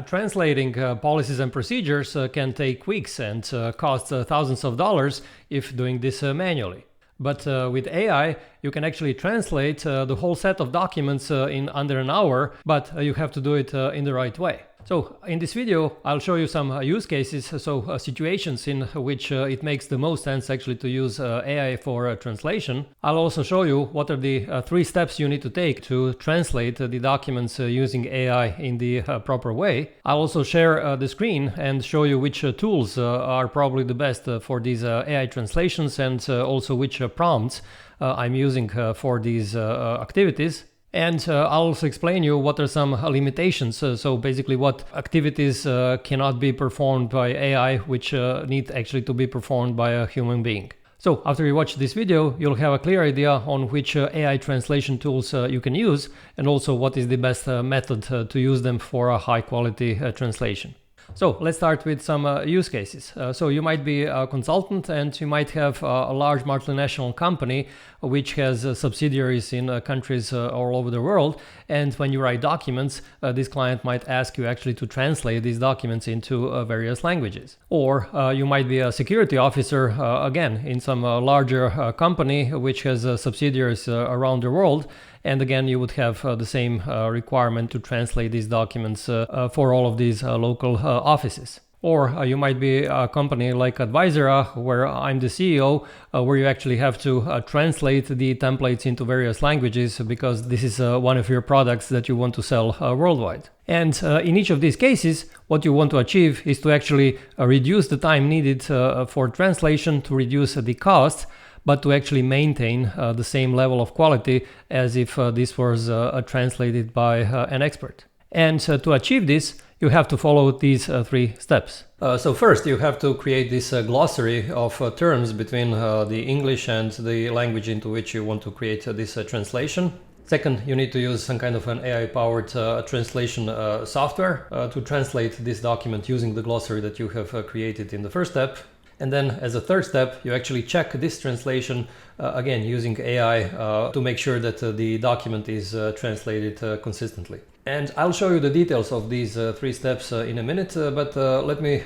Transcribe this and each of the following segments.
Translating policies and procedures can take weeks and cost thousands of dollars if doing this manually. But with AI, you can actually translate the whole set of documents in under an hour, but you have to do it in the right way. So in this video, I'll show you some use cases, so situations in which it makes the most sense actually to use AI for translation. I'll also show you what are the 3 steps you need to take to translate the documents using AI in the proper way. I'll also share the screen and show you which tools are probably the best for these AI translations, and also which prompts I'm using for these activities. And I'll also explain you what are some limitations, so basically what activities cannot be performed by AI, which need actually to be performed by a human being. So after you watch this video, you'll have a clear idea on which AI translation tools you can use, and also what is the best method to use them for a high quality translation. So let's start with some use cases. So you might be a consultant and you might have a large multinational company which has subsidiaries in countries all over the world. And when you write documents, this client might ask you actually to translate these documents into various languages. Or you might be a security officer, again, in some larger company which has subsidiaries around the world. And again, you would have the same requirement to translate these documents for all of these local offices. Or you might be a company like Advisora, where I'm the CEO, where you actually have to translate the templates into various languages because this is one of your products that you want to sell worldwide. And in each of these cases, what you want to achieve is to actually reduce the time needed for translation, to reduce the cost, but to actually maintain the same level of quality as if this was translated by an expert. And to achieve this, you have to follow these 3 steps. So first, you have to create this glossary of terms between the English and the language into which you want to create this translation. Second, you need to use some kind of an AI-powered translation software to translate this document using the glossary that you have created in the first step. And then as a third step, you actually check this translation, again, using AI to make sure that the document is translated consistently. And I'll show you the details of these 3 steps in a minute, but let me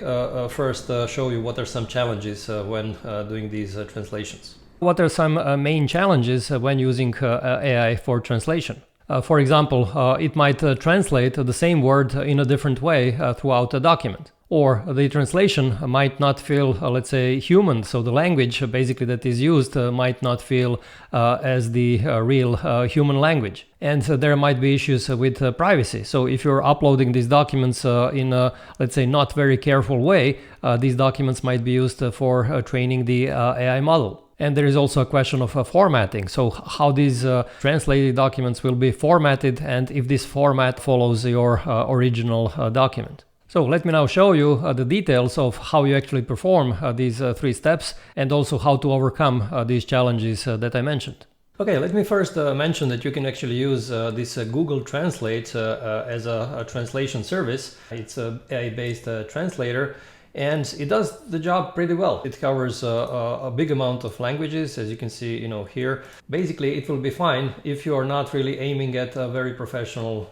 first show you what are some challenges when doing these translations. What are some main challenges when using AI for translation? For example, it might translate the same word in a different way throughout a document. Or the translation might not feel, let's say, human. So the language basically that is used might not feel as the real human language. And there might be issues with privacy. So if you're uploading these documents in a, let's say, not very careful way, these documents might be used for training the AI model. And there is also a question of formatting. So how these translated documents will be formatted, and if this format follows your original document. So let me now show you the details of how you actually perform these 3 steps, and also how to overcome these challenges that I mentioned. Okay, let me first mention that you can actually use this Google Translate as a translation service. It's an AI-based translator, and it does the job pretty well. It covers a big amount of languages, as you can see, here. Basically, it will be fine if you are not really aiming at a very professional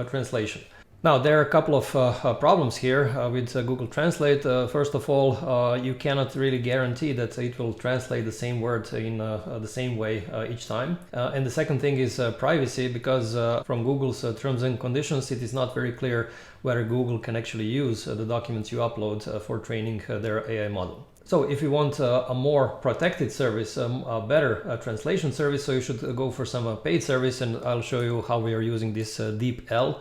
translation. Now, there are a couple of problems here with Google Translate. First of all, you cannot really guarantee that it will translate the same word in the same way each time. And the second thing is privacy, because from Google's terms and conditions, it is not very clear whether Google can actually use the documents you upload for training their AI model. So if you want a more protected service, a better translation service, so you should go for some paid service, and I'll show you how we are using this DeepL.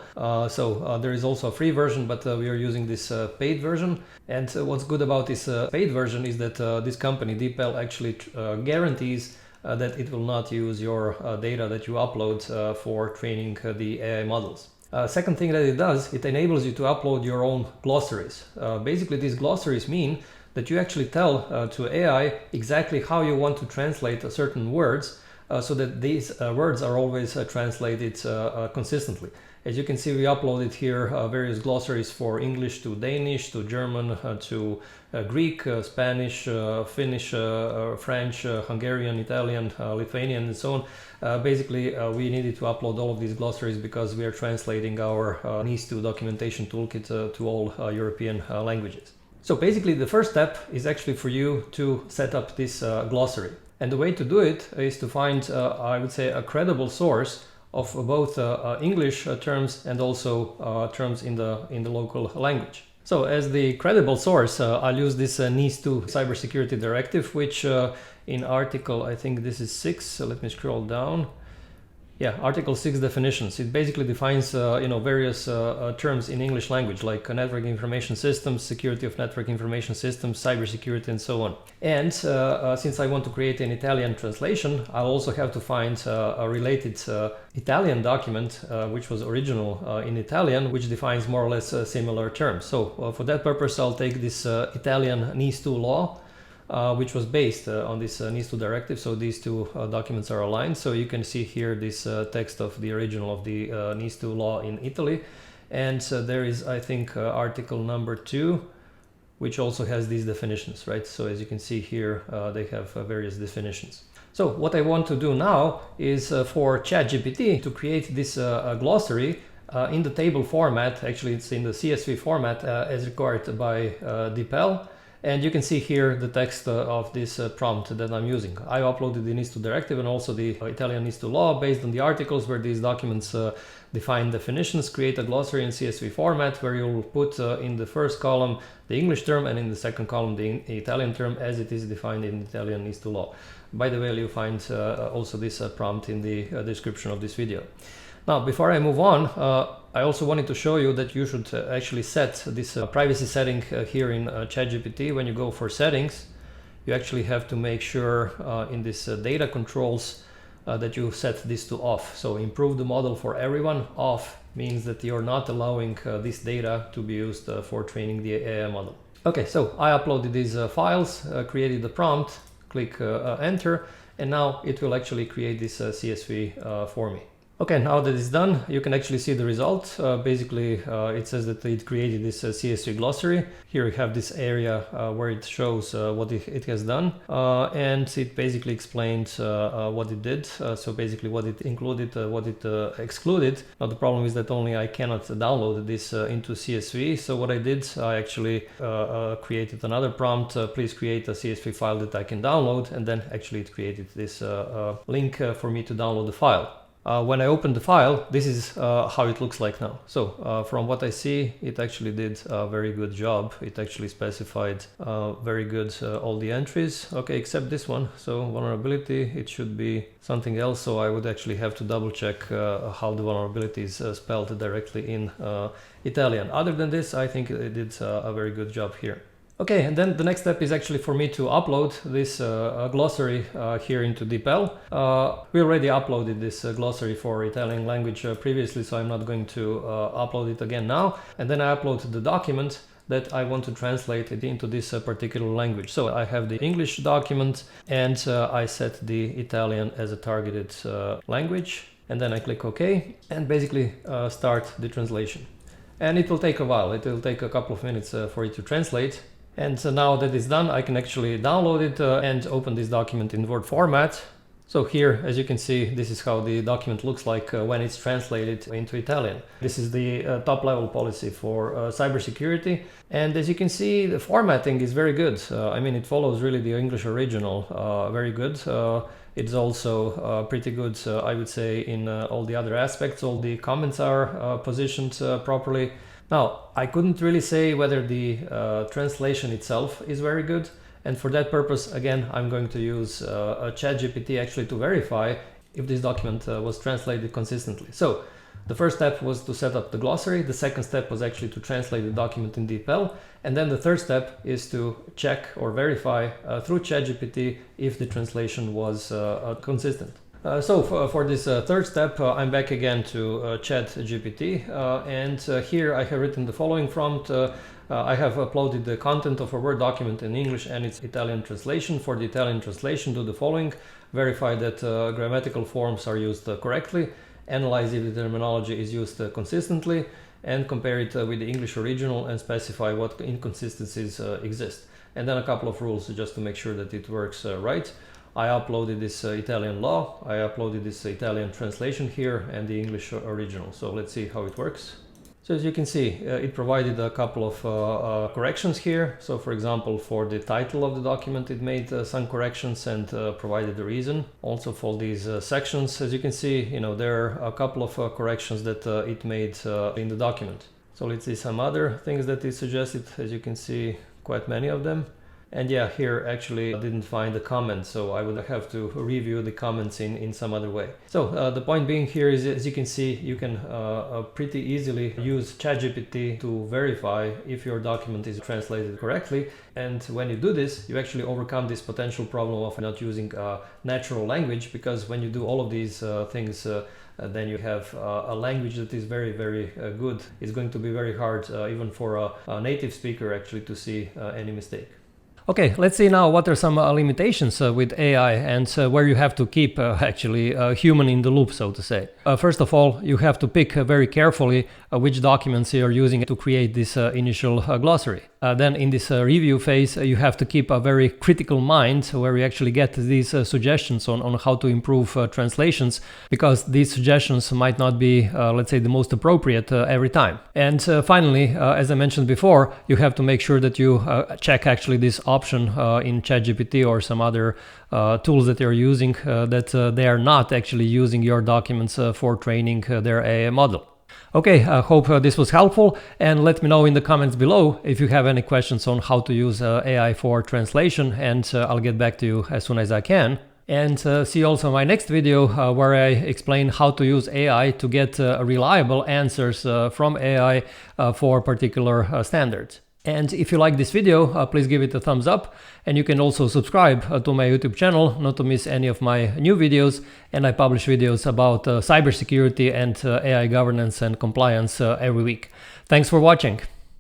There is also a free version, but we are using this paid version. And what's good about this paid version is that this company, DeepL, actually guarantees that it will not use your data that you upload for training the AI models. Second thing that it does, it enables you to upload your own glossaries. Basically, these glossaries mean that you actually tell to AI exactly how you want to translate certain words so that these words are always translated consistently. As you can see, we uploaded here various glossaries for English to Danish, to German, to Greek, Spanish, Finnish, French, Hungarian, Italian, Lithuanian, and so on. Basically, we needed to upload all of these glossaries because we are translating our NIS2 documentation toolkit to all European languages. So basically, the first step is actually for you to set up this glossary. And the way to do it is to find, I would say, a credible source of both English terms and also terms in the local language. So as the credible source, I'll use this NIS2 cybersecurity directive, which in article, I think this is 6, so let me scroll down. Yeah, Article 6 definitions. It basically defines various terms in English language, like network information systems, security of network information systems, cybersecurity, and so on. And since I want to create an Italian translation, I'll also have to find a related Italian document, which was original in Italian, which defines more or less similar terms. So for that purpose, I'll take this Italian NIS2 law, which was based on this NIS2 directive. So these two documents are aligned. So you can see here this text of the original of the NIS2 law in Italy. And there is, I think, article number 2, which also has these definitions, right? So as you can see here, they have various definitions. So what I want to do now is for ChatGPT to create this glossary in the table format. Actually, it's in the CSV format as required by DeepL. And you can see here the text of this prompt that I'm using. I uploaded the NIS2 directive and also the Italian NIS2 law based on the articles where these documents define definitions, create a glossary in CSV format where you'll put in the first column the English term and in the second column the Italian term as it is defined in Italian NIS2 law. By the way, you'll find also this prompt in the description of this video. Now, before I move on, I also wanted to show you that you should actually set this privacy setting here in ChatGPT. When you go for settings, you actually have to make sure in this data controls that you set this to off. So improve the model for everyone. Off means that you're not allowing this data to be used for training the AI model. Okay, so I uploaded these files, created the prompt, click enter, and now it will actually create this CSV for me. Okay, now that it's done, you can actually see the result. Basically, it says that it created this CSV glossary. Here we have this area where it shows what it has done. And it basically explained what it did. So basically what it included, what it excluded. Now the problem is that only I cannot download this into CSV. So what I did, I actually created another prompt. Please create a CSV file that I can download. And then actually it created this link for me to download the file. When I open the file, this is how it looks like now. So from what I see, it actually did a very good job. It actually specified very good all the entries. Okay, except this one. So vulnerability, it should be something else. So I would actually have to double check how the vulnerability is spelled directly in Italian. Other than this, I think it did a very good job here. Okay, and then the next step is actually for me to upload this glossary here into DeepL. We already uploaded this glossary for Italian language previously, so I'm not going to upload it again now. And then I upload the document that I want to translate it into this particular language. So I have the English document and I set the Italian as a targeted language. And then I click OK and basically start the translation. And it will take a while. It will take a couple of minutes for it to translate. And so now that it's done, I can actually download it and open this document in Word format. So here, as you can see, this is how the document looks like when it's translated into Italian. This is the top level policy for cybersecurity. And as you can see, the formatting is very good. I mean, it follows really the English original very good. It's also pretty good, I would say, in all the other aspects. All the comments are positioned properly. Now, I couldn't really say whether the translation itself is very good. And for that purpose, again, I'm going to use a ChatGPT actually to verify if this document was translated consistently. So the first step was to set up the glossary. The second step was actually to translate the document in DeepL. And then the third step is to check or verify through ChatGPT if the translation was consistent. So for this third step, I'm back again to ChatGPT, and here I have written the following prompt. I have uploaded the content of a Word document in English and its Italian translation. For the Italian translation, do the following: verify that grammatical forms are used correctly, analyze if the terminology is used consistently, and compare it with the English original and specify what inconsistencies exist. And then a couple of rules just to make sure that it works right. I uploaded this Italian law, I uploaded this Italian translation here, and the English original. So let's see how it works. So as you can see, it provided a couple of corrections here. So for example, for the title of the document, it made some corrections and provided the reason. Also for these sections, as you can see, there are a couple of corrections that it made in the document. So let's see some other things that it suggested. As you can see, quite many of them. And yeah, here actually I didn't find the comments, so I would have to review the comments in some other way. So the point being here is, as you can see, you can pretty easily use ChatGPT to verify if your document is translated correctly. And when you do this, you actually overcome this potential problem of not using natural language, because when you do all of these things, then you have a language that is very, very good. It's going to be very hard even for a native speaker actually to see any mistake. Okay, let's see now what are some limitations with AI and where you have to keep actually a human in the loop, so to say. First of all, you have to pick very carefully which documents you are using to create this initial glossary. Then in this review phase, you have to keep a very critical mind where you actually get these suggestions on how to improve translations, because these suggestions might not be, let's say, the most appropriate every time. And finally, as I mentioned before, you have to make sure that you check actually this option in ChatGPT or some other tools that you're using, that they are not actually using your documents for training their AI model. Okay, I hope this was helpful, and let me know in the comments below if you have any questions on how to use AI for translation, and I'll get back to you as soon as I can. And see you also in my next video where I explain how to use AI to get reliable answers from AI for particular standards. And if you like this video, please give it a thumbs up, and you can also subscribe to my YouTube channel not to miss any of my new videos. And I publish videos about cybersecurity and AI governance and compliance every week. Thanks for watching.